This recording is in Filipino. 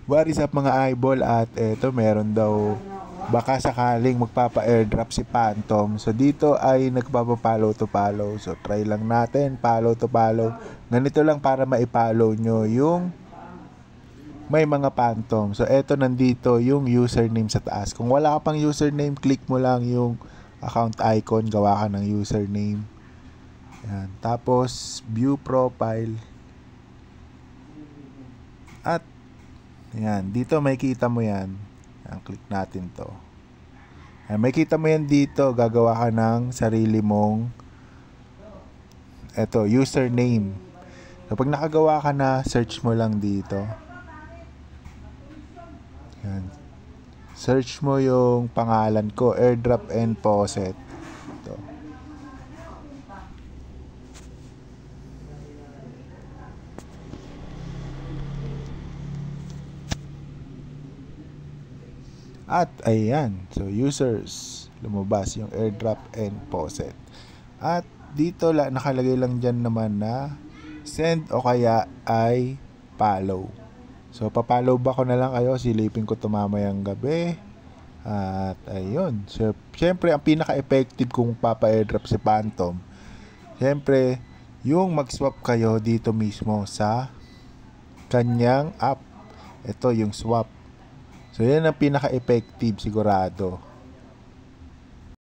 What is up mga eyeball, at eto meron daw baka sakaling magpapa-airdrop si Phantom. So dito ay nagpapa-follow to follow. So try lang natin follow to follow. Ganito lang para ma-follow nyo yung may mga Phantom. So eto nandito yung username sa taas. Kung wala ka pang username, click mo lang yung account icon, gawa ka ng username. Yan. Tapos view profile. At yan, dito makikita mo yan. Yan, click natin to. Yan, makikita mo yan dito. Gagawa ka ng sarili mong username. So pag nakagawa ka na, search mo lang dito. Yan. Search mo yung pangalan ko, Airdrop and Faucet. Ito. At ayan, so users, lumabas yung Airdrop and Faucet. At dito nakalagay lang dyan naman na send o kaya ay follow. So papollow ba ko na lang kayo, silipin ko mamayang gabi. At ayun, so, syempre ang pinaka-effective kung papa-airdrop si Phantom, syempre yung mag-swap kayo dito mismo sa kanyang app. Ito yung swap. So yan ang pinaka-effective sigurado.